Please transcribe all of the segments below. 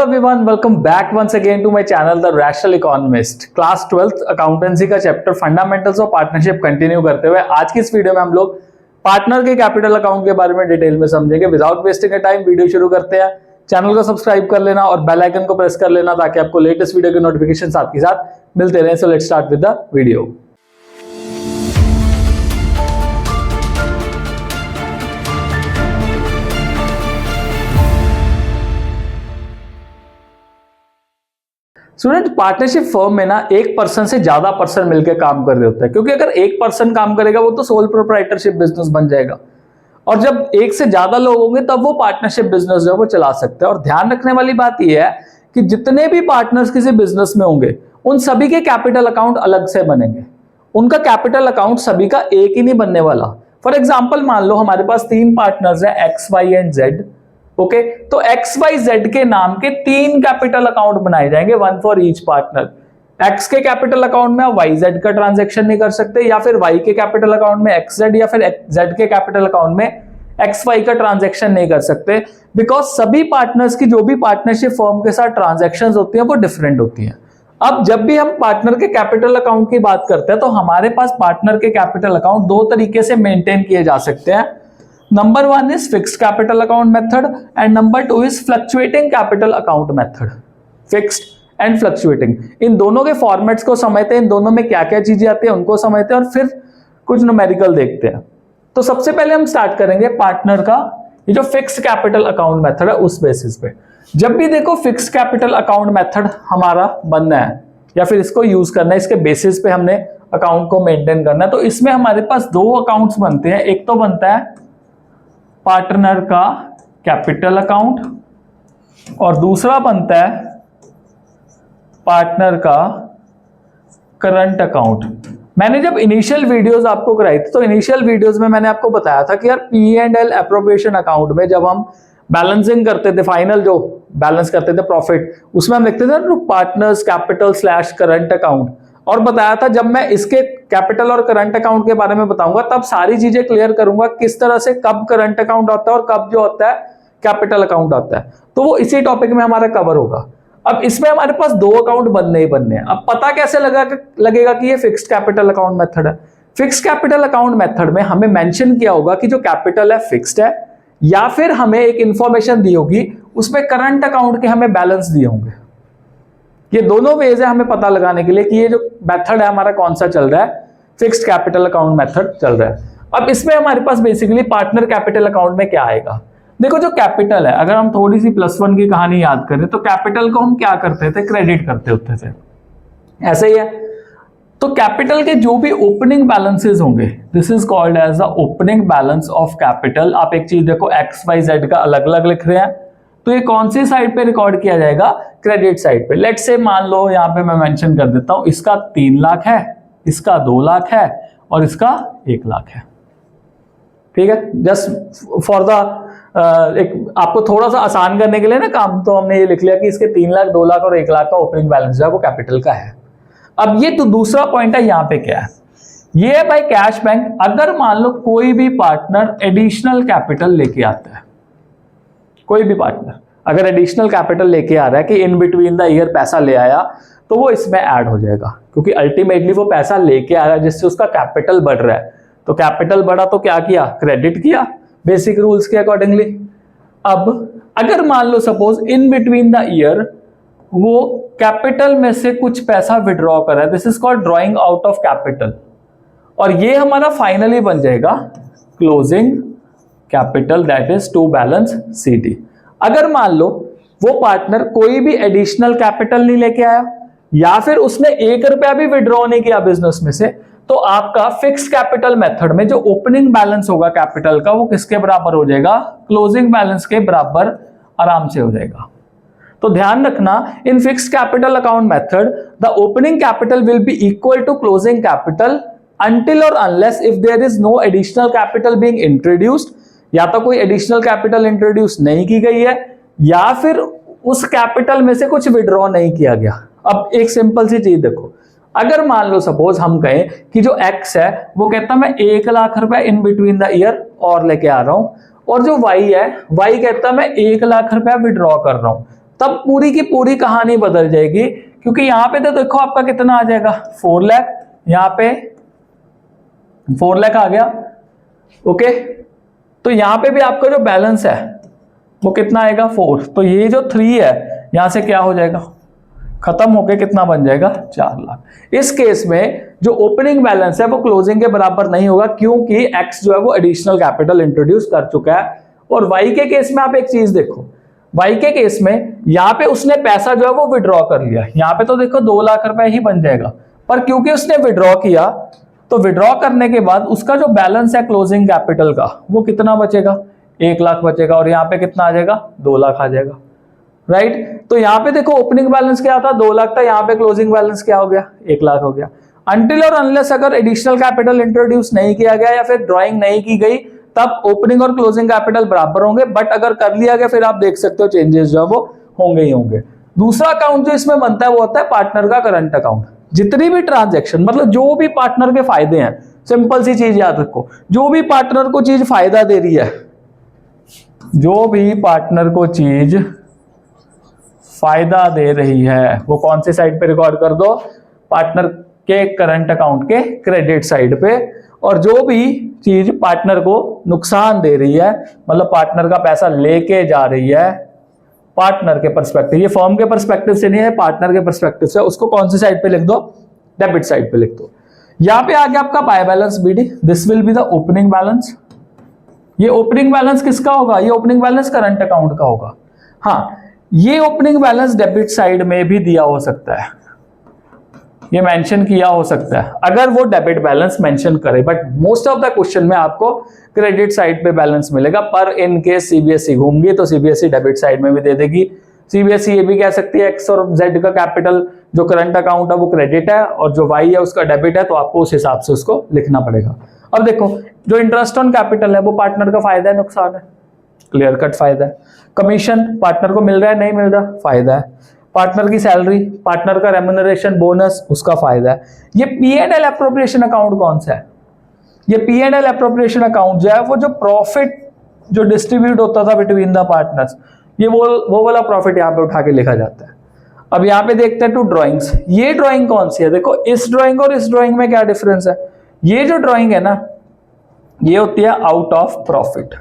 everyone, welcome back once again to my channel The Rational Economist। Class 12th accountancy का chapter fundamentals of partnership continue करते हुए आज की इस video में हम लोग पार्टनर के कैपिटल अकाउंट के बारे में डिटेल में समझेंगे। विदाउट वेस्टिंग टाइम वीडियो शुरू करते हैं। चैनल को सब्सक्राइब कर लेना और बेल आइकन को प्रेस कर लेना ताकि आपको लेटेस्ट वीडियो के नोटिफिकेशन साथ के साथ मिलते रहे। So let's start with the video. Student, partnership firm में ना एक पर्सन से ज्यादा पर्सन मिलकर काम कर रहे होते हैं, क्योंकि अगर एक पर्सन काम करेगा वो तो सोल प्रोप्राइटरशिप बिजनेस बन जाएगा, और जब एक से ज्यादा लोग होंगे तब वो पार्टनरशिप बिजनेस जो है वो चला सकते हैं। और ध्यान रखने वाली बात यह है कि जितने भी पार्टनर्स किसी बिजनेस में होंगे उन सभी के कैपिटल अकाउंट अलग से बनेंगे। उनका कैपिटल अकाउंट सभी का एक ही नहीं बनने वाला। फॉर एग्जाम्पल, मान लो हमारे पास तीन पार्टनर्स हैं X, Y and Z. Okay, तो एक्स वाई जेड के नाम के तीन कैपिटल अकाउंट बनाए जाएंगे, one for each partner. X के कैपिटल अकाउंट में आप वाई जेड का ट्रांजैक्शन नहीं कर सकते, या फिर वाई के कैपिटल अकाउंट में एक्स जेड, या फिर जेड के कैपिटल अकाउंट में एक्स वाई का ट्रांजैक्शन नहीं कर सकते, बिकॉज सभी पार्टनर्स की जो भी पार्टनरशिप फर्म के साथ ट्रांजैक्शंस होती हैं वो डिफरेंट होती हैं। अब जब भी हम पार्टनर के कैपिटल अकाउंट की बात करते हैं तो हमारे पास पार्टनर के कैपिटल अकाउंट दो तरीके से मेंटेन किए जा सकते हैं। Number one is fixed capital account method and number two is fluctuating capital account method. Fixed and fluctuating, इन दोनों के फॉर्मेट्स को समझते हैं, इन दोनों में क्या क्या चीजें आती है उनको समझते हैं और फिर कुछ न्यूमेरिकल देखते हैं। तो सबसे पहले हम स्टार्ट करेंगे पार्टनर का ये जो फिक्स्ड कैपिटल अकाउंट मेथड है उस बेसिस पे। जब भी देखो फिक्स्ड कैपिटल अकाउंट मेथड हमारा बनना है या फिर इसको यूज करना है, इसके बेसिस पे हमने अकाउंट को मेंटेन करना है, तो इसमें हमारे पास दो अकाउंट्स बनते हैं। एक तो बनता है पार्टनर का कैपिटल अकाउंट और दूसरा बनता है पार्टनर का करंट अकाउंट। मैंने जब इनिशियल वीडियोस आपको कराई थी तो इनिशियल वीडियोस में मैंने आपको बताया था कि यार P&L एप्रोप्रिएशन अकाउंट में जब हम बैलेंसिंग करते थे, फाइनल जो बैलेंस करते थे प्रॉफिट, उसमें हम लिखते थे ना partners capital slash current account, और बताया था जब मैं इसके कैपिटल और करंट अकाउंट के बारे में बताऊंगा तब सारी चीजें क्लियर करूंगा, किस तरह से कब करंट अकाउंट आता है और कब जो होता है कैपिटल अकाउंट आता है, तो वो इसी टॉपिक में हमारा कवर होगा। अब इसमें हमारे पास दो अकाउंट बनने ही बनने हैं। अब पता कैसे लगेगा कि ये फिक्स्ड कैपिटल अकाउंट मेथड है? फिक्स्ड कैपिटल अकाउंट मेथड में हमें मेंशन किया होगा कि जो कैपिटल है फिक्स्ड है, या फिर हमें एक इंफॉर्मेशन दी होगी उसमें करंट अकाउंट के हमें बैलेंस दिए होंगे। ये दोनों वेज है हमें पता लगाने के लिए कि ये जो मेथड है हमारा कौन सा चल रहा है, फिक्स्ड कैपिटल अकाउंट मेथड चल रहा है। अब इसमें हमारे पास बेसिकली पार्टनर कैपिटल अकाउंट में क्या आएगा? देखो, जो कैपिटल है, अगर हम थोड़ी सी +1 की कहानी याद करें तो कैपिटल को हम क्या करते थे? क्रेडिट करते होते थे, ऐसे ही है। तो कैपिटल के जो भी ओपनिंग बैलेंसेस होंगे, this is called as the opening balance of capital. आप एक चीज देखो, एक्स वाई जेड का अलग अलग लिख रहे हैं, तो ये कौन सी साइड पे रिकॉर्ड किया जाएगा? क्रेडिट साइड पे। लेट्स से मान लो यहाँ पे मैं मेंशन कर देता हूं, इसका 3 लाख है, इसका 2 लाख है और इसका 1 लाख है। ठीक है, जस्ट फॉर द एक आपको थोड़ा सा आसान करने के लिए ना काम, तो हमने ये लिख लिया कि इसके 3 लाख, 2 लाख और 1 लाख का ओपनिंग बैलेंस जो है वो कैपिटल का है। अब ये तो दूसरा पॉइंट है, यहाँ पे क्या है? ये है भाई कैश बैंक। अगर मान लो कोई भी पार्टनर एडिशनल कैपिटल लेके आता है, कोई भी पार्टनर अगर एडिशनल कैपिटल लेके आ रहा है कि इन बिटवीन द ईयर पैसा ले आया, तो वो इसमें ऐड हो जाएगा, क्योंकि अल्टीमेटली वो पैसा लेके आ रहा है जिससे उसका कैपिटल बढ़ रहा है। तो कैपिटल बढ़ा तो क्या किया? क्रेडिट किया बेसिक रूल्स के अकॉर्डिंगली। अब अगर मान लो suppose in between the year वो कैपिटल में से कुछ पैसा विड्रॉ कर रहा है, this is called drawing out of capital, और ये हमारा फाइनली बन जाएगा closing capital, that is to balance CD। अगर मान लो वो पार्टनर कोई भी एडिशनल कैपिटल नहीं लेके आया या फिर उसने 1 रुपया भी विड्रॉ नहीं किया बिजनेस में से, तो आपका फिक्स्ड कैपिटल मेथड में जो ओपनिंग बैलेंस होगा कैपिटल का वो किसके बराबर हो जाएगा? क्लोजिंग बैलेंस के बराबर आराम से हो जाएगा। तो ध्यान रखना, in fixed capital account method the opening capital will be equal to closing capital until or unless if there is no additional capital being introduced, या तो कोई एडिशनल कैपिटल इंट्रोड्यूस नहीं की गई है या फिर उस कैपिटल में से कुछ विड्रॉ नहीं किया गया। अब एक सिंपल सी चीज देखो, अगर मान लो सपोज हम कहें कि जो एक्स है वो कहता मैं 1 लाख रुपए इन बिटवीन द ईयर और लेके आ रहा हूं, और जो वाई है, वाई कहता मैं 1 लाख रुपया विड्रॉ कर रहा हूं, तब पूरी की पूरी कहानी बदल जाएगी, क्योंकि यहां पे तो देखो आपका कितना आ जाएगा 4 लाख, यहां पे 4 लाख आ गया। ओके, तो यहां पे भी आपका जो बैलेंस है वो कितना आएगा 4, तो ये जो 3 है यहां से क्या हो जाएगा, खत्म होके कितना बन जाएगा 4 लाख। इस केस में जो ओपनिंग बैलेंस है वो क्लोजिंग के बराबर नहीं होगा, क्योंकि एक्स जो है वो एडिशनल कैपिटल इंट्रोड्यूस कर चुका है। और वाई के केस में आप एक चीज देखो, वाई के केस में यहां पे उसने पैसा जो है वो विड्रॉ कर लिया, यहां पे तो देखो 2 लाख रुपए ही बन जाएगा, पर क्योंकि उसने विड्रॉ किया तो विड्रॉ करने के बाद उसका जो बैलेंस है क्लोजिंग कैपिटल का वो कितना बचेगा, 1 लाख बचेगा, और यहाँ पे कितना आ जाएगा 2 लाख आ जाएगा, राइट। तो यहाँ पे देखो ओपनिंग बैलेंस क्या था 2 लाख था, यहाँ पे क्लोजिंग बैलेंस क्या हो गया 1 लाख हो गया। अनटिल और अनलेस अगर एडिशनल कैपिटल इंट्रोड्यूस नहीं किया गया या फिर ड्राइंग नहीं की गई तब ओपनिंग और क्लोजिंग कैपिटल बराबर होंगे, बट अगर कर लिया गया फिर आप देख सकते हो चेंजेस जो है वो होंगे ही होंगे। दूसरा अकाउंट जो इसमें बनता है वो होता है पार्टनर का करंट अकाउंट। जितनी भी ट्रांजैक्शन, मतलब जो भी पार्टनर के फायदे हैं, सिंपल सी चीज याद रखो, जो भी पार्टनर को चीज फायदा दे रही है, जो भी पार्टनर को चीज फायदा दे रही है वो कौन सी साइड पे रिकॉर्ड कर दो, पार्टनर के करंट अकाउंट के क्रेडिट साइड पे। और जो भी चीज पार्टनर को नुकसान दे रही है, मतलब पार्टनर का पैसा लेके जा रही है, पार्टनर के पर्सपेक्टिव, ये फर्म के पर्सपेक्टिव से नहीं है, पार्टनर के पर्सपेक्टिव से, उसको कौन सी साइड पे लिख दो, डेबिट साइड पे लिख दो। यहां पे आ गया आपका by balance BD, this will be the opening balance. ये ओपनिंग बैलेंस किसका होगा, ये ओपनिंग बैलेंस करंट अकाउंट का होगा। हाँ, ये ओपनिंग बैलेंस डेबिट साइड में भी दिया हो सकता है, ये मेंशन किया हो सकता है अगर वो डेबिट बैलेंस मेंशन करे, but most of the question में आपको क्रेडिट साइड पे बैलेंस मिलेगा। पर इन केस सीबीएसई घूमगी तो सीबीएसई डेबिट साइड में भी दे देगी। सीबीएसई ये भी कह सकती है एक्स और जेड का कैपिटल जो करंट अकाउंट है वो क्रेडिट है और जो वाई है उसका डेबिट है, तो आपको उस हिसाब से उसको लिखना पड़ेगा। अब देखो, जो इंटरेस्ट ऑन कैपिटल है वो पार्टनर का फायदा है नुकसान है, क्लियर कट फायदा है। कमीशन पार्टनर को मिल रहा है नहीं मिल रहा, फायदा है। पार्टनर की सैलरी, पार्टनर का रेम्यूनरेशन बोनस, उसका फायदा है। ये पी&एल एप्रोप्रिएशन अकाउंट कौन सा है, ये पी&एल एप्रोप्रिएशन अकाउंट जो है वो जो प्रॉफिट जो डिस्ट्रीब्यूट होता था बिटवीन द पार्टनर्स, ये वो वाला प्रॉफिट यहाँ पे उठा के लिखा जाता है। अब यहाँ पे देखते हैं टू ड्राइंग्स, ये ड्राइंग कौन सी है, देखो इस ड्राइंग और इस ड्राइंग में क्या डिफरेंस है। ये जो ड्राइंग है ना ये होती है out of profit,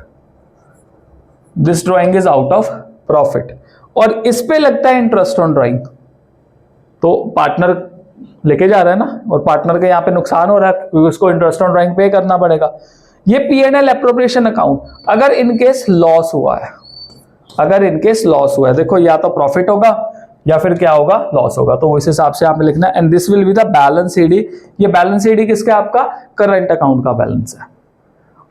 this drawing is out of profit, और इस पे लगता है इंटरेस्ट ऑन ड्राइंग, तो पार्टनर लेके जा रहा है ना, और पार्टनर के यहाँ पे नुकसान हो रहा है क्योंकि उसको इंटरेस्ट ऑन ड्राइंग पे करना पड़ेगा। ये पी&एल एप्रोप्रिएशन अकाउंट, अगर इनकेस लॉस हुआ है, अगर इनकेस लॉस हुआ है, देखो या तो प्रॉफिट होगा या फिर क्या होगा लॉस होगा, तो उस हिसाब से आपने लिखना है। And this will be the balance ED, ये बैलेंस ईडी किसका, आपका करंट अकाउंट का बैलेंस है।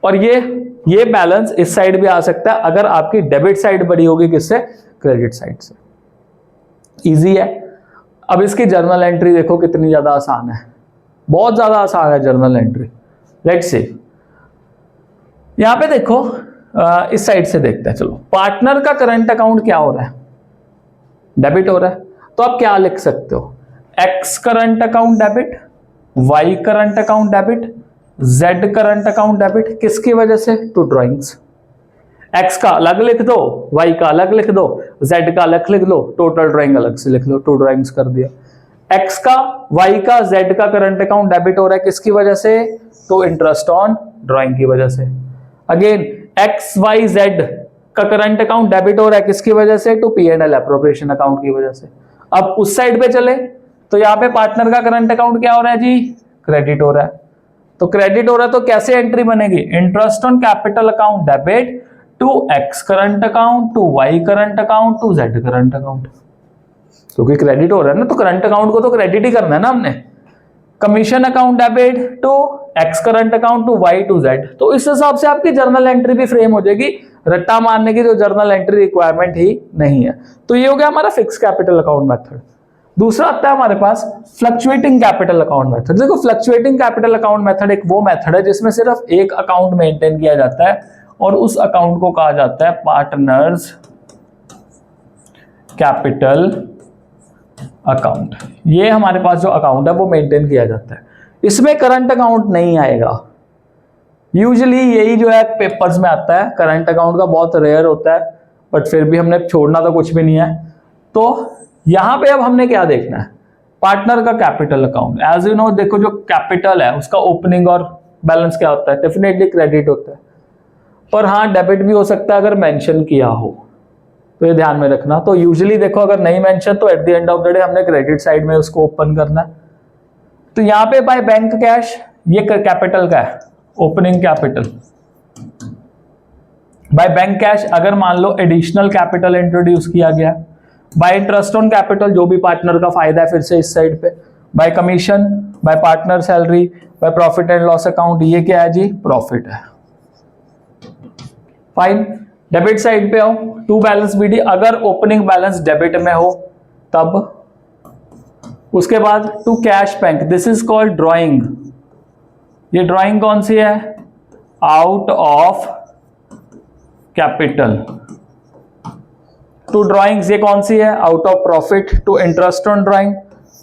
और ये बैलेंस इस साइड भी आ सकता है अगर आपकी डेबिट साइड बड़ी होगी किससे, क्रेडिट साइड से। इजी है। अब इसकी जर्नल एंट्री देखो कितनी ज्यादा आसान है, बहुत ज्यादा आसान है जर्नल एंट्री। लेट्स सी, यहां पे देखो इस साइड से देखते हैं, चलो पार्टनर का करंट अकाउंट क्या हो रहा है, डेबिट हो रहा है, तो आप क्या लिख सकते हो, X current account debit, Y current account debit, Z current account debit, किसकी वजह से, टू ड्राइंग्स। एक्स का अलग लिख दो, वाई का अलग लिख दो, जेड का अलग लिख दो, टोटल ड्राइंग अलग से लिख लो, टू ड्राइंग्स कर दिया। एक्स का, वाई का, जेड का करंट अकाउंट डेबिट हो रहा है किसकी वजह से, तो इंटरेस्ट ऑन ड्राइंग की वजह से। अगेन एक्स वाई जेड का करंट अकाउंट डेबिट हो रहा है किसकी वजह से, टू पी&एल एप्रोप्रिएशन अकाउंट की वजह से। अब उस साइड पे चले तो यहाँ पे पार्टनर का करंट अकाउंट क्या हो रहा है जी, क्रेडिट हो रहा है, तो क्रेडिट हो रहा है तो कैसे एंट्री बनेगी, interest on capital account debit to X current account, to Y current account, to Z current account, क्योंकि क्रेडिट हो रहा है ना, तो करंट अकाउंट को तो क्रेडिट ही करना है ना हमने। Commission account debit to X current account, to Y, to Z, तो इस हिसाब से आपकी जर्नल एंट्री भी फ्रेम हो जाएगी, रट्टा मारने की जो जर्नल एंट्री रिक्वायरमेंट ही नहीं है। तो ये हो गया हमारा फिक्स कैपिटल अकाउंट मेथड। दूसरा आता है हमारे पास फ्लक्चुएटिंग कैपिटल अकाउंट मेथड। देखो फ्लक्चुएटिंग कैपिटल अकाउंट मेथड एक वो मेथड है जिसमें सिर्फ एक अकाउंट मेंटेन किया जाता है और उस अकाउंट को कहा जाता है पार्टनर्स कैपिटल अकाउंट। ये हमारे पास जो अकाउंट है वो मेंटेन किया जाता है, इसमें करंट अकाउंट नहीं आएगा। यूजुअली यही जो है पेपर्स में आता है, करंट अकाउंट का बहुत रेयर होता है, बट फिर भी हमने छोड़ना तो कुछ भी नहीं है। तो यहां पे अब हमने क्या देखना है, पार्टनर का capital account. As you know, देखो जो कैपिटल है उसका ओपनिंग और बैलेंस क्या होता है, डेफिनेटली क्रेडिट होता है, पर हाँ डेबिट भी हो सकता है अगर मेंशन किया हो, तो ये ध्यान में रखना। तो यूजुअली देखो अगर नहीं मेंशन तो at the end of the day हमने क्रेडिट साइड में उसको ओपन करना है। तो यहाँ पे बाय बैंक कैश, ये कैपिटल का है, opening capital. By bank cash अगर मान लो एडिशनल कैपिटल इंट्रोड्यूस किया गया, बाय इंटरेस्ट ऑन कैपिटल जो भी पार्टनर का फायदा है फिर से इस साइड पे, by commission, by partner salary, by profit and loss account, ये क्या है जी, प्रॉफिट है। फाइन। डेबिट साइड पे आओ, टू बैलेंस बीडी, अगर ओपनिंग बैलेंस डेबिट में हो तब। उसके बाद to cash bank, this is called drawing. ये ड्रॉइंग कौन सी है, out of capital. To drawings, ये कौन सी है, out of profit. To interest on drawing,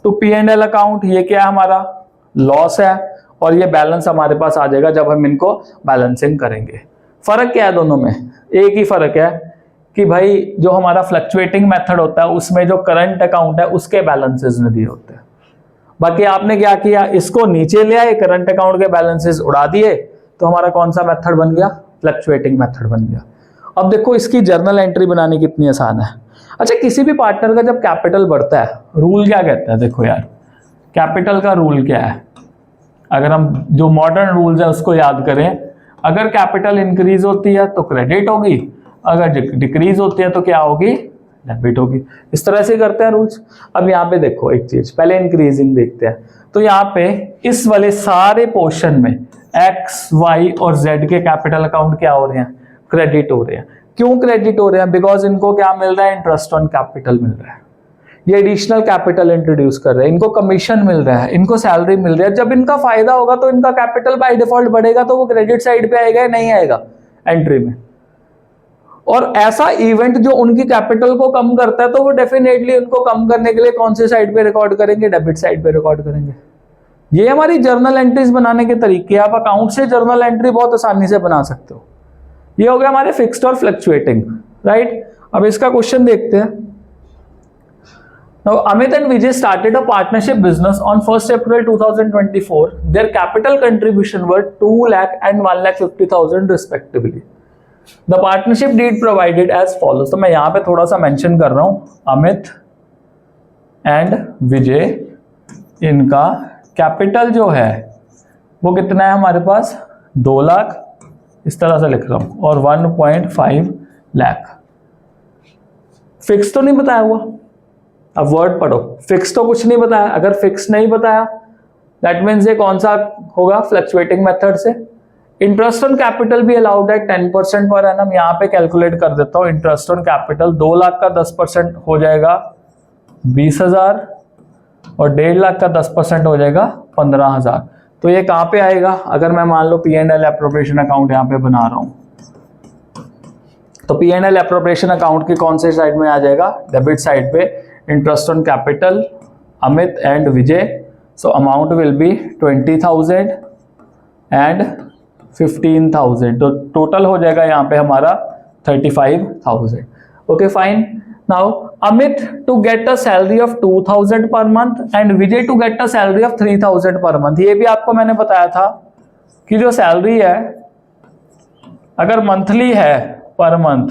to P&L account, ये क्या है हमारा, लॉस है, और ये बैलेंस हमारे पास आ जाएगा जब हम इनको बैलेंसिंग करेंगे। फर्क क्या है दोनों में, एक ही फर्क है कि भाई जो हमारा फ्लक्चुएटिंग मेथड होता है उसमें जो करंट अकाउंट है उसके बैलेंसेस में दिए होते हैं। बाकी आपने क्या किया, इसको नीचे ले आए, करंट अकाउंट के बैलेंसेस उड़ा दिए, तो हमारा कौन सा मेथड बन गया, फ्लक्चुएटिंग मेथड बन गया। अब देखो इसकी जर्नल एंट्री बनानी कितनी आसान है। अच्छा, किसी भी पार्टनर का जब कैपिटल बढ़ता है, रूल क्या कहता है, देखो यार कैपिटल का रूल क्या है, अगर हम जो मॉडर्न रूल्स है उसको याद करें, अगर कैपिटल इंक्रीज होती है तो क्रेडिट होगी, अगर डिक्रीज होती है तो क्या होगी, डेबिट होगी। इस तरह से करते हैं रूल्स। अब यहाँ पे देखो एक चीज, पहले इंक्रीजिंग देखते हैं। तो यहाँ पे इस वाले सारे पोर्शन में एक्स, वाई और जेड के कैपिटल अकाउंट क्या हो रहे हैं, क्रेडिट हो रहे हैं। क्यों क्रेडिट हो रहे हैं, बिकॉज इनको क्या मिल रहा है, इंटरेस्ट ऑन कैपिटल मिल रहा है, ये एडिशनल कैपिटल इंट्रोड्यूस कर रहे हैं, इनको कमीशन मिल रहा है, इनको सैलरी मिल रही है। जब इनका फायदा होगा तो इनका कैपिटल बाय डिफॉल्ट बढ़ेगा, तो वो क्रेडिट साइड पे आएगा या नहीं आएगा, एंट्री में। और ऐसा इवेंट जो उनकी कैपिटल को कम करता है तो वो डेफिनेटली उनको कम करने के लिए कौन से साइड पे रिकॉर्ड करेंगे, डेबिट साइड पे रिकॉर्ड करेंगे। ये हमारी जर्नल एंट्रीज बनाने के तरीके। आप अकाउंट से जर्नल एंट्री बहुत आसानी से बना सकते हो। ये हो गया हमारे फिक्स्ड और फ्लक्चुएटिंग, राइट। अब इसका क्वेश्चन देखते हैं। Now, Amit and Vijay started a partnership business on 1st April 2024. Their capital contribution were 2 lakh and 1,50,000 respectively. The partnership deed provided as follows. तो मैं यहाँ पे थोड़ा सा मेंशन कर रहा हूँ, अमित एंड विजय, इनका कैपिटल जो है वो कितना है हमारे पास, 2 लाख, इस तरह से लिख रहा हूँ, और 1.5 लाख। फिक्स तो नहीं बताया हुआ, अब वर्ड पढ़ो, फिक्स तो कुछ नहीं बताया। अगर फिक्स नहीं बताया दैट मीन्स ये कौन सा होगा, फ्लक्चुएटिंग मेथड से। इंटरेस्ट ऑन कैपिटल भी अलाउड है 10% पर एनम। यहाँ पे कैलकुलेट कर देता हूँ, इंटरेस्ट ऑन कैपिटल 2 लाख का 10% हो जाएगा 20,000 और 1.5 लाख का 10% हो जाएगा 15,000। तो ये कहाँ पे आएगा, अगर मैं मान लो P&L एप्रोप्रिएशन अकाउंट यहाँ पे बना रहा हूँ, तो P&L एप्रोप्रिएशन अकाउंट के कौन से साइड में आ जाएगा, डेबिट साइड पे। Interest on capital Amit and Vijay, so amount will be 20,000 and 15,000, तो टोटल हो जाएगा यहाँ पे हमारा 35,000। Okay fine. Now Amit to get a salary of 2,000 per month and Vijay to get a salary of 3,000 per month. ये भी आपको मैंने बताया था कि जो सैलरी है अगर मंथली है पर मंथ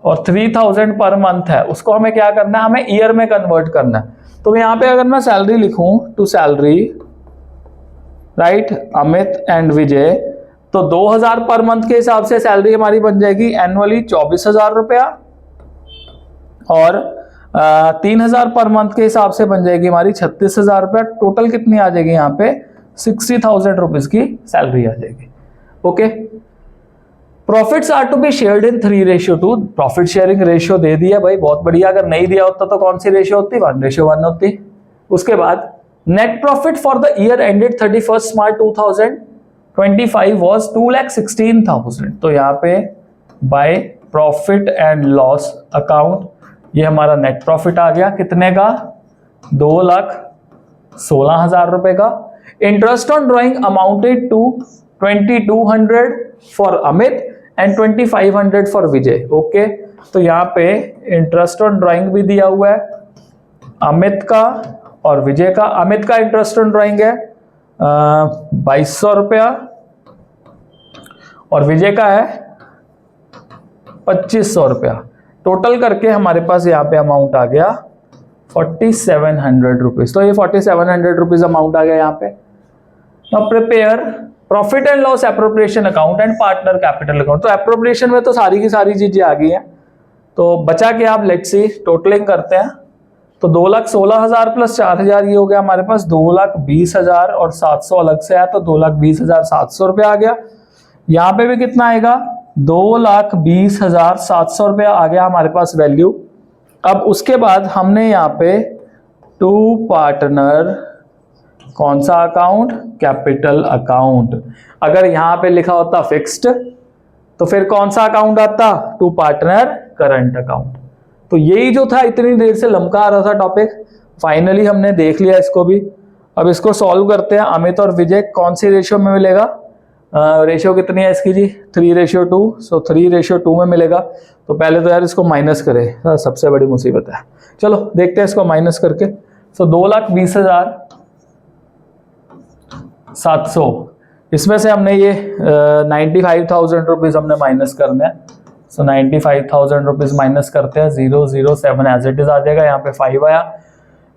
और 3,000 पर मंथ है, उसको हमें क्या करना है, हमें ईयर में कन्वर्ट करना है। तो यहाँ पे अगर मैं सैलरी लिखूं, to salary, right, Amit and Vijay, तो 2,000 पर मंथ के हिसाब से सैलरी हमारी बन जाएगी एनुअली 24,000 रुपया, और 3,000 पर मंथ के हिसाब से बन जाएगी हमारी 36,000 रुपया। टोटल कितनी आ जाएगी यहाँ पे, 60,000 रुपीज की सैलरी आ जाएगी। Okay. Profits are to be shared in 3:2। Profit sharing ratio दे दिया भाई, बहुत बढ़िया। अगर नहीं दिया होता तो कौन सी रेशियो होती, 1:1 होती। उसके बाद net profit for the year ended 31 March 2025 was 2,16,000। तो यहाँ पे bye profit and loss account ये हमारा नेट प्रॉफिट आ गया, कितने का, 2,16,000 रुपए का। Interest on drawing amounted to 2,200 for Amit and 2500 for Vijay. Okay, तो यहाँ पे इंटरेस्ट ऑन ड्राइंग भी दिया हुआ है अमित का और विजय का। अमित का इंटरेस्ट ऑन ड्राइंग है 2200 रुपया और विजय का है 2500 रुपया। टोटल करके हमारे पास यहाँ पे अमाउंट आ गया 4700 रुपीज। तो ये 4700 रुपीज अमाउंट आ गया यहाँ पे। Now prepare profit and loss appropriation account and partner capital account. तो एप्रोप्रिएशन में तो सारी की सारी चीजें आ गई हैं, तो बचा के आप लेट्स सी टोटलिंग करते हैं। तो 2,16,000 प्लस 4,000 ये हो गया हमारे पास 2,20,000 और 700 अलग से आया तो 2,20,700 रुपया आ गया। यहाँ पे भी कितना आएगा 2,20,700 रुपया आ गया हमारे पास वैल्यू। अब उसके बाद हमने यहाँ पे टू पार्टनर कौन सा अकाउंट, कैपिटल अकाउंट। अगर यहाँ पे लिखा होता फिक्स्ड तो फिर कौन सा अकाउंट आता, टू पार्टनर करंट अकाउंट। तो यही जो था इतनी देर से लमका आ रहा था टॉपिक, फाइनली हमने देख लिया इसको भी। अब इसको सॉल्व करते हैं। अमित और विजय कौन सी रेशियो में मिलेगा, रेशियो कितनी है इसकी जी 3:2। सो 3:2 में मिलेगा। तो पहले तो यार इसको माइनस करें, सबसे बड़ी मुसीबत है। चलो देखते हैं इसको माइनस करके। सो 2,20,700 इसमें से हमने ये 95,000 रुपीज हमने माइनस करने हैं। सो 95,000 रुपीज माइनस करते हैं। 007 एज इट इज आ जाएगा। यहाँ पे 5 आया,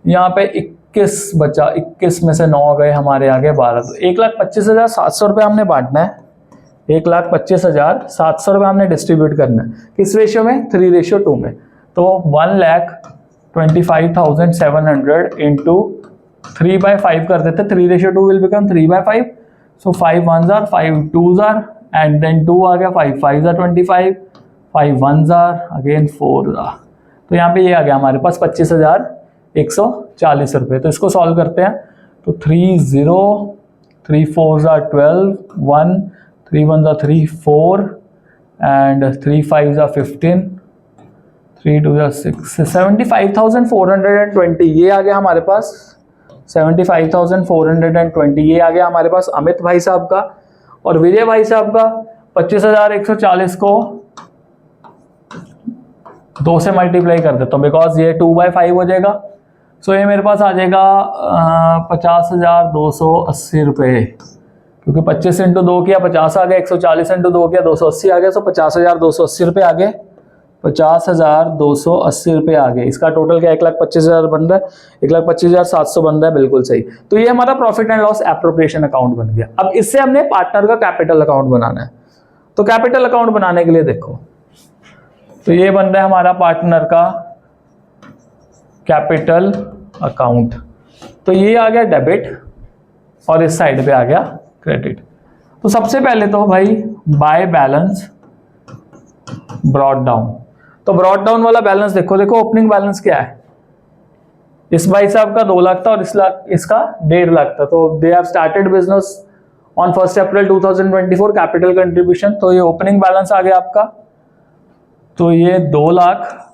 यहाँ पे 21 बचा, 21 में से 9 गए हमारे आगे 12। तो 1,25,700 रुपये हमने बांटना है। 1,25,700 रुपये हमने डिस्ट्रीब्यूट करना है किस रेशियो में, 3:2 में। तो 1,25,700 इंटू 3/5 कर देते। 3:2 will become 3/5। So 5 1s are 5 2s are and then 2 आ गया, 5 5s are 25, 5 1s are again 4 आ। तो यहाँ पे ये आ गया हमारे पास 25,140 रुपये। तो इसको सॉल्व करते हैं। तो 3 0 3 4s are 12, 1 3 1s are 3 4 and 3 5s are 15, 3 2s are 6, 75,420 ये आ गया हमारे पास। 75,420 ये आ गया हमारे पास अमित भाई साहब का। और विजय भाई साहब का 25,140 को 2 से मल्टीप्लाई कर देता हूँ बिकॉज ये 2/5 हो जाएगा। सो ये मेरे पास आ जाएगा 50,280 रुपये, क्योंकि 25 इंटू 2 किया 50 आ गया, 140 इंटू 2 किया 280 आ गया। सो 50,280 रुपये आ गए, 50,280 रुपये आ गए। इसका टोटल क्या 1,25,000 बन रहा है, 1,25,700 बन रहा है, बिल्कुल सही। तो ये हमारा profit and loss appropriation account बन गया। अब इससे हमने पार्टनर का कैपिटल अकाउंट बनाना है। तो कैपिटल अकाउंट बनाने के लिए देखो, तो ये बन रहा है हमारा पार्टनर का कैपिटल अकाउंट। तो ये आ गया डेबिट और इस साइड पे आ गया क्रेडिट। तो सबसे पहले तो भाई बाय बैलेंस ब्रॉट डाउन। तो ब्रॉट डाउन वाला बैलेंस देखो, ओपनिंग बैलेंस क्या है, इस भाई साहब का 2 लाख था और इसका 1.5 लाख था। तो they have started business on 1 April 2024, capital contribution. तो ये ओपनिंग बैलेंस आ गया आपका। तो ये 2 लाख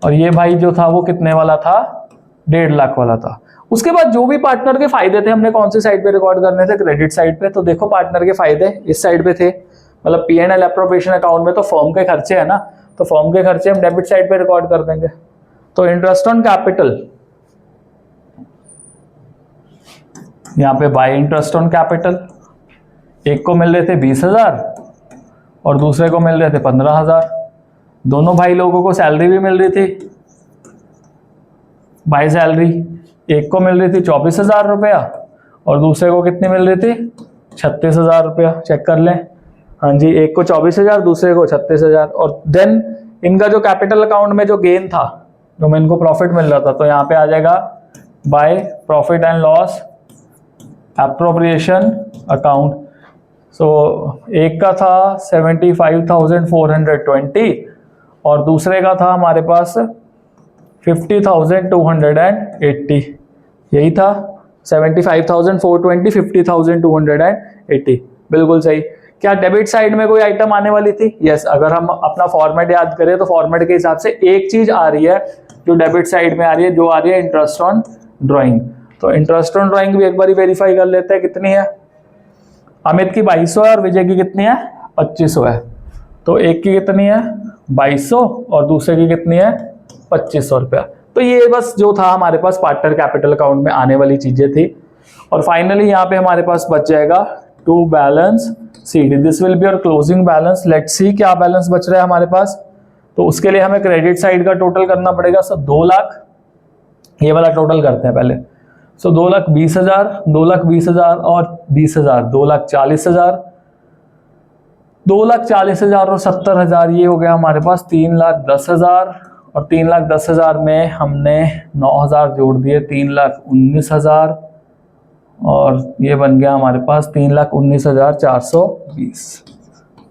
और ये भाई जो था वो कितने वाला था, 1.5 लाख वाला था। उसके बाद जो भी पार्टनर के फायदे थे हमने कौन सी साइड पे रिकॉर्ड करने थे, क्रेडिट साइड पे। तो देखो पार्टनर के फायदे इस साइड पे थे, मतलब P&L एप्रोप्रिएशन अकाउंट में तो फर्म के खर्चे है ना, तो फर्म के खर्चे हम डेबिट साइड पे रिकॉर्ड कर देंगे। तो इंटरेस्ट ऑन कैपिटल, यहाँ पे बाय इंटरेस्ट ऑन कैपिटल, एक को मिल रहे थे 20,000 और दूसरे को मिल रहे थे 15,000। दोनों भाई लोगों को सैलरी भी मिल रही थी बाय सैलरी। एक को मिल रही थी 24,000 रुपया और दूसरे को कितनी मिल रही थी 36,000 रुपया। चेक कर लें, हाँ जी, एक को 24,000 दूसरे को 36,000। और देन इनका जो कैपिटल अकाउंट में जो गेन था, जो में इनको प्रॉफिट मिल रहा था, तो यहाँ पे आ जाएगा by profit and loss appropriation account. So एक का था 75,420 और दूसरे का था हमारे पास 50,280। यही था 75,420, 50,280, बिल्कुल सही। क्या डेबिट साइड में कोई आइटम आने वाली थी? यस, अगर हम अपना फॉर्मेट याद करें तो फॉर्मेट के हिसाब से एक चीज आ रही है जो डेबिट साइड में आ रही है, जो आ रही है इंटरेस्ट ऑन ड्राइंग। तो इंटरेस्ट ऑन ड्राइंग भी एक बार वेरीफाई कर लेते हैं कितनी है। अमित की 2200 है और विजय की कितनी है 2500 है, तो एक की कितनी है 2200 और दूसरे की कितनी है 2500 रुपया। तो ये बस जो था हमारे पास पार्टनर कैपिटल अकाउंट में आने वाली चीजें थी। और फाइनली यहाँ पे हमारे पास बच जाएगा to balance CD, this will be your closing balance. Let's see क्या बैलेंस बच रहा है हमारे पास। तो उसके लिए हमें क्रेडिट साइड का टोटल करना पड़ेगा। सो 2 लाख, ये वाला टोटल करते हैं पहले। सो 2,20,000, 2,20,000 और 20,000, 2,40,000, 2,40,000 और 70,000, ये हो गया हमारे पास 3,10,000। और 3,10,000 में हमने 9,000 जोड़ दिए, 3,19,000 और ये बन गया हमारे पास 3,19,420।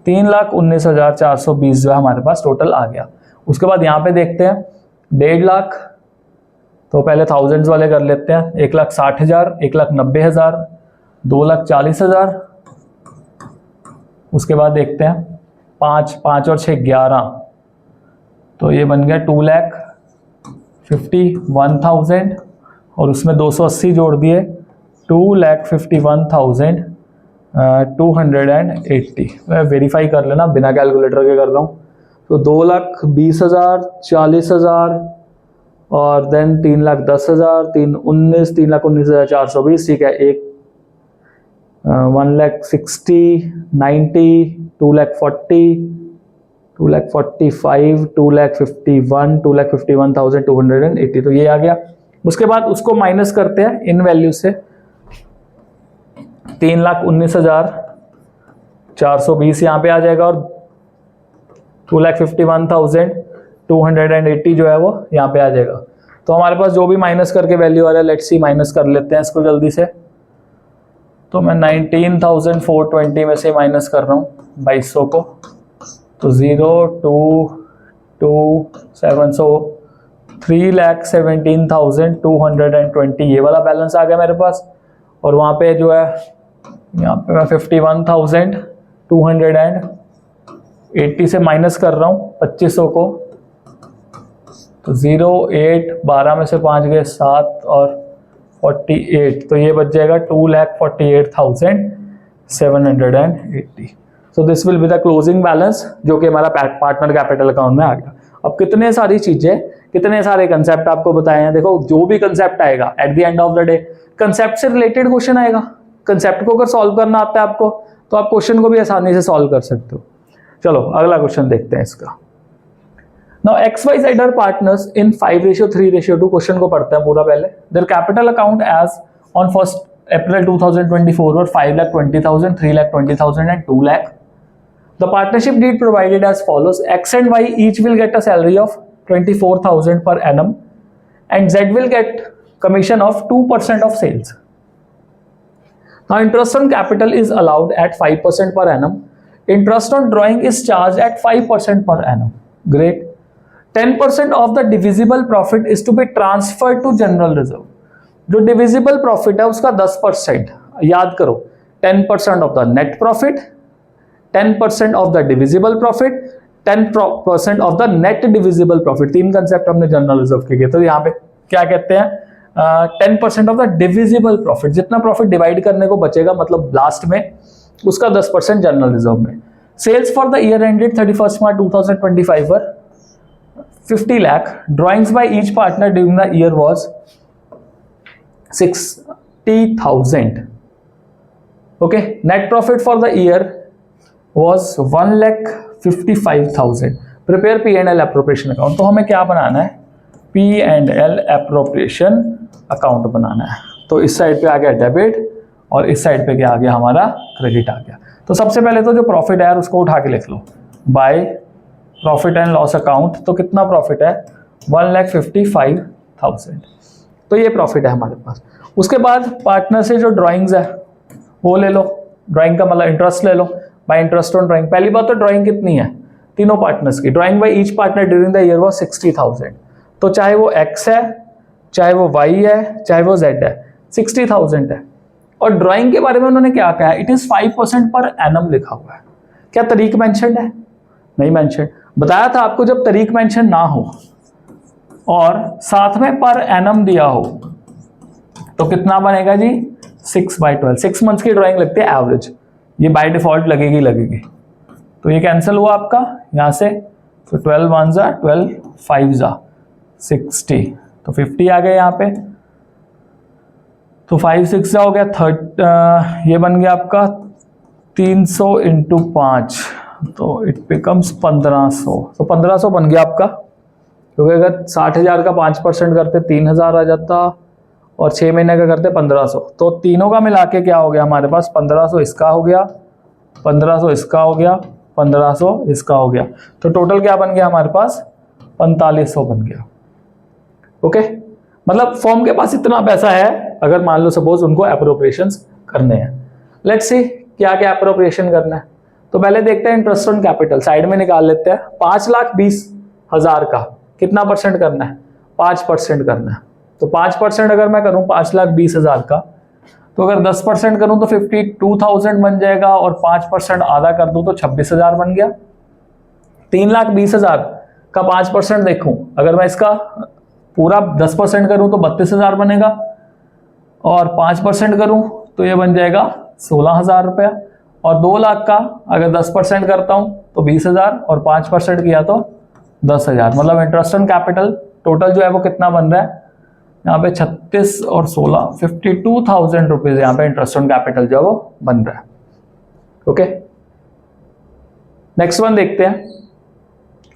3,19,420 जो है हमारे पास टोटल आ गया। उसके बाद यहाँ पे देखते हैं 1.5 लाख, तो पहले थाउजेंड्स वाले कर लेते हैं। 1,60,000, 1,90,000, 2,40,000। उसके बाद देखते हैं 5 और 6 11, तो ये बन गया 2,51,000 और उसमें 280 जोड़ दिए 2,51,280। मैं वेरीफाई कर लेना, बिना कैलकुलेटर के कर रहा हूँ। तो 2,20,000, 40,000 और देन 3,10,000, 3,19,420, ठीक है। 1,60,000, 90, 2,40,000, 2,45,000, 2,51,000, 2,51,280, तो ये आ गया। उसके बाद उसको माइनस करते हैं इन वैल्यू से। 3,19,420 यहाँ पे आ जाएगा और 2,51,280 जो है वो यहाँ पे आ जाएगा। तो हमारे पास जो भी माइनस करके वैल्यू आ रहा है, लेट्स सी माइनस कर लेते हैं इसको जल्दी से। तो मैं 19,420 में से माइनस कर रहा हूँ 2200 को, तो 0, 2, 2, 7, सो 3,17,220 ये वाला बैलेंस आ गया मेरे पास। और वहाँ पे जो है यहाँ पे मैं 51,280 से माइनस कर रहा हूँ 2500 को, तो 0, 8, 12 में से 5 गए 7 और 48, तो ये बच जाएगा 2,48,780। So this will be the closing balance, जो कि हमारा पार्टनर कैपिटल अकाउंट में आ गया। अब कितने सारी चीजें, कितने सारे कंसेप्ट आपको बताए हैं। देखो जो भी कंसेप्ट आएगा at the end of the day concept से रिलेटेड क्वेश्चन आएगा। कंसेप्ट को अगर सॉल्व करना आता है आपको, तो आप क्वेश्चन को भी आसानी से सॉल्व कर सकते हो। चलो अगला क्वेश्चन देखते हैं इसका। Now XYZ are partners in 5:3:2, question को पढ़ते हैं पूरा पहले। Their capital account as on 1st April 2024 were 5,20,000, 3,20,000 and 2 lakh. The partnership deed provided as follows: X and Y each will get a salary of 24,000 per annum and Z will get commission of 2% of sales. Now interest on capital is allowed at 5% per annum. Interest on drawing is charged at 5% per annum. Great. 10% of the divisible profit is to be transferred to general reserve. जो divisible profit है उसका 10%, याद करो 10% of the net profit, 10% of the divisible profit, 10% of the net divisible profit। तीन concept हमने general reserve के किए। तो यहाँ पे क्या कहते हैं 10% ऑफ द डिविजिबल प्रॉफिट, जितना प्रॉफिट डिवाइड करने को बचेगा मतलब लास्ट में, उसका 10% जनरल रिजर्व में। Sales for the year ended 31 March 2025 were 50 lakh. Drawings by each partner during the year was 60,000. Okay. Net profit for the year was 1,55,000. Prepare P&L appropriation account. तो हमें क्या बनाना है, P&L appropriation account बनाना है। तो इस side पे आ गया डेबिट और इस साइड पे क्या आ गया हमारा क्रेडिट आ गया। तो सबसे पहले तो जो प्रॉफिट है यार उसको उठा के लिख लो, by profit and loss account. तो कितना प्रॉफिट है 1,55,000, तो ये प्रॉफिट है हमारे पास। उसके बाद पार्टनर से जो ड्राइंग्स है वो ले लो, ड्राइंग का मतलब इंटरेस्ट ले लो, बाय इंटरेस्ट ऑन ड्राइंग। पहली बात तो ड्राइंग कितनी है तीनों पार्टनर्स की, drawing by each partner during the year was 60,000। तो चाहे वो एक्स है, चाहे वो वाई है, चाहे वो जेड है, 60,000 है। और ड्राइंग के बारे में उन्होंने क्या कहा है, इट इज 5% पर एनम लिखा हुआ है। क्या तारीख मेंशन है, नहीं मेंशन। बताया था आपको जब तारीख मेंशन ना हो और साथ में पर एनम दिया हो तो कितना बनेगा जी 6/12। 6 मंथ्स की ड्राइंग लगती है एवरेज, ये बाय डिफॉल्ट लगेगी। तो ये कैंसिल हुआ आपका यहाँ से, तो 12 1 जा 12 5 जा 60, तो 50 आ गए यहाँ पे। तो 5 6 जा हो गया ये बन गया आपका 300 इंटू 5, तो इट बिकम्स 1500। तो 1500 बन गया आपका, क्योंकि अगर 60,000 का 5% करते 3,000 आ जाता, और 6 महीने का करते 1500। तो तीनों का मिला के क्या हो गया हमारे पास, 1500 इसका हो गया, 1500 इसका हो गया, 1500 इसका हो गया। तो टोटल क्या बन गया हमारे पास, 4500 बन गया। ओके, मतलब फर्म के पास इतना पैसा है, अगर मान लो सपोज उनको एप्रोप्रिएशंस करने हैं। लेट्स सी क्या क्या एप्रोप्रिएशन करना है। तो पहले देखते हैं इंटरेस्ट ऑन कैपिटल, साइड में निकाल लेते हैं। 5,20,000 का कितना परसेंट करना है, 5% करना है। तो 5% अगर मैं करूं 5,20,000 का, तो अगर 10% करूं तो 52,000 बन जाएगा, और 5% आधा कर दूं तो 26,000 बन गया। 3,20,000 का 5% देखूं, अगर मैं इसका पूरा 10% करूं तो 32,000 बनेगा, और 5% करूं तो ये बन जाएगा 16,000 रुपया। और 2 लाख का अगर 10% करता हूं तो 20,000, और 5% किया तो 10,000। मतलब इंटरेस्ट ऑन कैपिटल टोटल जो है वो कितना बन रहा है यहाँ पे, 36 और 16 52,000 रुपीज यहाँ पे इंटरेस्ट ऑन कैपिटल जो है वो बन रहा है। ओके, नेक्स्ट वन देखते हैं।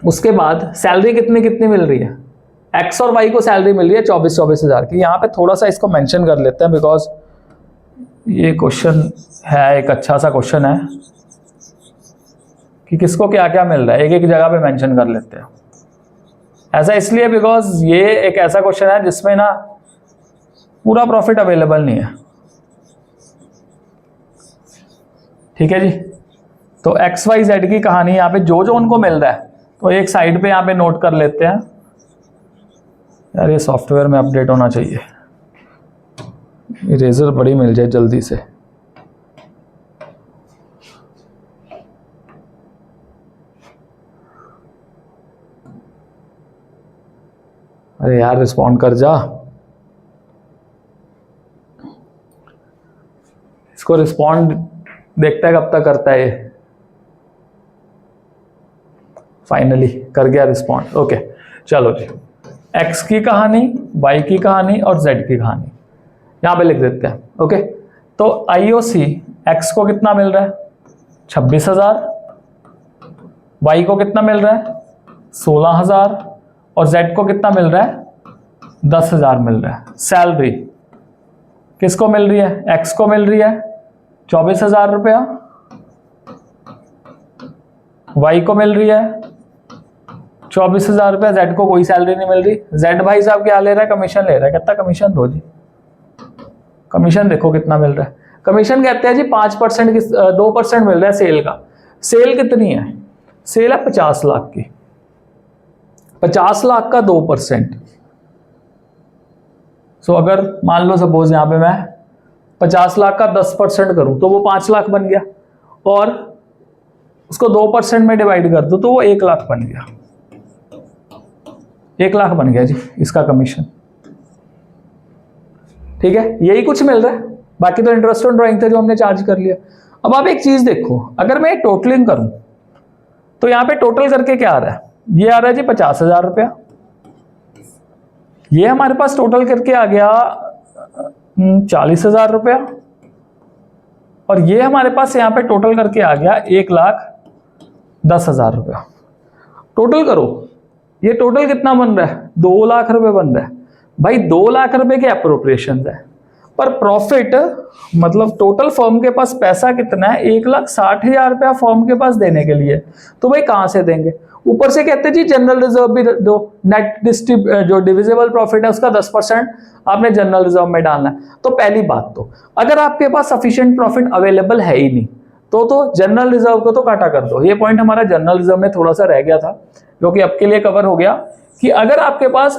उसके बाद सैलरी कितनी कितनी मिल रही है, एक्स और वाई को सैलरी मिल रही है 24,000 की। यहाँ पे थोड़ा सा इसको मेंशन कर लेते हैं, बिकॉज ये क्वेश्चन है, एक अच्छा सा क्वेश्चन है कि किसको क्या क्या मिल रहा है, एक एक जगह पे मेंशन कर लेते हैं। ऐसा इसलिए बिकॉज ये एक ऐसा क्वेश्चन है जिसमें ना पूरा प्रॉफिट अवेलेबल नहीं है। ठीक है जी, तो एक्स वाई जेड की कहानी यहाँ पे जो जो उनको मिल रहा है, तो एक साइड पे यहाँ पे नोट कर लेते हैं। यार ये सॉफ्टवेयर में अपडेट होना चाहिए, इरेजर बड़ी मिल जाए जल्दी से। अरे यार रिस्पॉन्ड कर जा, इसको रिस्पॉन्ड देखता है कब तक करता है ये। फाइनली कर गया रिस्पॉन्ड। ओके चलो जी, एक्स की कहानी, वाई की कहानी और जेड की कहानी यहां पे लिख देते हैं। ओके, तो आईओसी एक्स को कितना मिल रहा है 26,000, वाई को कितना मिल रहा है 16,000, और जेड को कितना मिल रहा है 10,000 मिल रहा है। सैलरी किसको मिल रही है, एक्स को मिल रही है 24,000 रुपया, वाई को मिल रही है 24,000 रुपया, जेड को कोई सैलरी नहीं मिल रही। जेड भाई साहब क्या ले रहा है, कमीशन ले रहा है। कितना कमीशन दो जी, कमीशन देखो कितना मिल रहा है। कमीशन कहते हैं जी 5% की 2% मिल रहा है सेल का। सेल कितनी है, सेल है 50 लाख की, 50 लाख का 2%। सो अगर मान लो सपोज यहां पे मैं 50 लाख का 10% करूं तो वो 5 लाख बन गया, और उसको 2% में डिवाइड कर दो तो वो 1 लाख बन गया। 1 लाख बन गया जी इसका कमीशन। ठीक है, यही कुछ मिल रहा है, बाकी तो इंटरेस्ट ऑन ड्राइंग था जो हमने चार्ज कर लिया। अब आप एक चीज देखो, अगर मैं टोटलिंग करूं तो यहां पे टोटल करके क्या आ रहा है, ये आ रहा है जी 50,000 रुपया, ये हमारे पास टोटल करके आ गया 40,000 रुपया, और ये हमारे पास यहाँ पे टोटल करके आ गया 1,10,000 रुपया। टोटल करो, ये टोटल कितना बन रहा है 2 लाख रुपए बन रहा है। भाई 2 लाख रुपए के एप्रोप्रिएशन है, पर प्रॉफिट मतलब टोटल फर्म के पास पैसा कितना है 1,60,000 रुपया फर्म के पास देने के लिए। तो भाई कहां से देंगे, ऊपर से कहते हैं जी जनरल रिजर्व भी दो, नेट जो डिविजिबल प्रॉफिट है उसका 10% आपने जनरल रिजर्व में डालना है। तो पहली बात तो अगर आपके पास सफिशिएंट प्रॉफिट अवेलेबल है ही नहीं तो जनरल रिजर्व को तो काटा कर दो। ये पॉइंट हमारा जनरल रिजर्व में थोड़ा सा रह गया था, जो कि अब के लिए कवर हो गया कि अगर आपके पास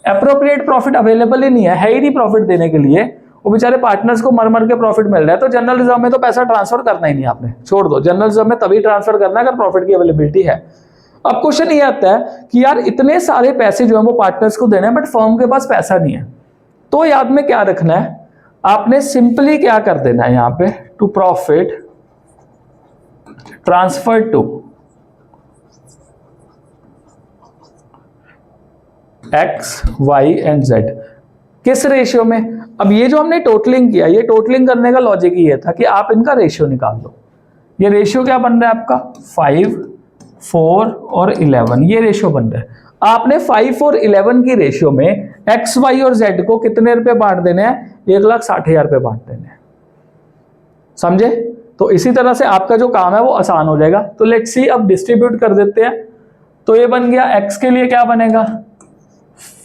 एप्रोप्रिएट प्रॉफिट अवेलेबल ही नहीं है ही नहीं प्रॉफिट देने के लिए, वो बेचारे पार्टनर्स को मर मर के प्रॉफिट मिल रहा है, तो जनरल रिजर्व में तो पैसा ट्रांसफर करना ही नहीं, आपने छोड़ दो। जनरल रिजर्व में तभी ट्रांसफर करना है अगर प्रॉफिट की अवेलेबिलिटी है। अब क्वेश्चन ये आता है कि यार इतने सारे पैसे जो है वो पार्टनर्स को देने हैं, बट फर्म के पास पैसा नहीं है, तो याद में क्या रखना है, आपने सिंपली क्या कर देना है यहाँ पे, to profit transfer to X Y and Z, किस रेशियो में? अब ये जो हमने टोटलिंग किया, ये टोटलिंग करने का लॉजिक ये था कि आप इनका रेशियो निकाल लो। ये रेशियो क्या बन रहा है आपका? 5, 4 और 11, ये रेशियो बन रहा है। आपने 5 और 11 की रेशियो में एक्स वाई और जेड को कितने रुपए बांट देने हैं? 1,60,000 रुपए बांट देने हैं। समझे? तो इसी तरह से आपका जो काम है वो आसान हो जाएगा। तो लेट्स सी, अब डिस्ट्रीब्यूट कर देते हैं। तो ये बन गया, एक्स के लिए क्या बनेगा?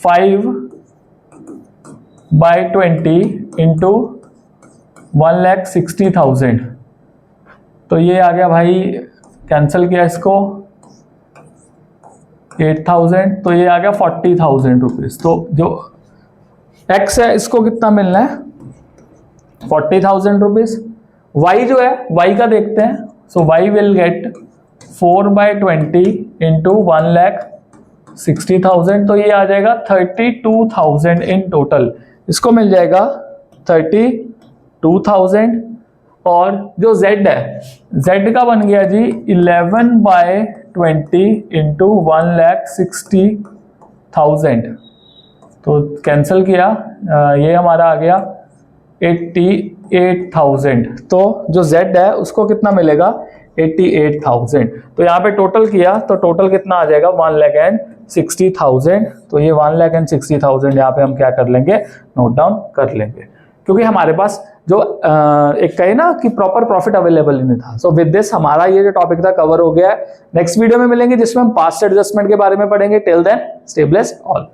5/20 इंटू 1,60,000। तो ये आ गया भाई, कैंसिल किया इसको, 8,000, तो ये आ गया 40,000 रुपीज। तो जो एक्स है इसको कितना मिलना है? 40,000 रुपीज। वाई जो है, वाई का देखते हैं। सो वाई विल गेट 4/20 इंटू 1,60,000, तो ये आ जाएगा 32,000 इन टोटल। इसको मिल जाएगा 32,000। और जो z है, z का बन गया जी 11/20 इंटू 1,60,000। तो कैंसिल किया, ये हमारा आ गया 88,000। तो जो z है उसको कितना मिलेगा? 88,000। तो यहाँ पे टोटल किया तो टोटल कितना आ जाएगा? 1,60,000। तो ये 1,60,000 यहाँ पे हम क्या कर लेंगे? नोट डाउन कर लेंगे, क्योंकि हमारे पास जो एक कहे ना कि प्रॉपर प्रॉफिट अवेलेबल ही नहीं था। सो विद दिस हमारा ये जो टॉपिक था कवर हो गया है। नेक्स्ट वीडियो में मिलेंगे जिसमें हम पास्ट एडजस्टमेंट के बारे में पढ़ेंगे। Till then stay blessed all.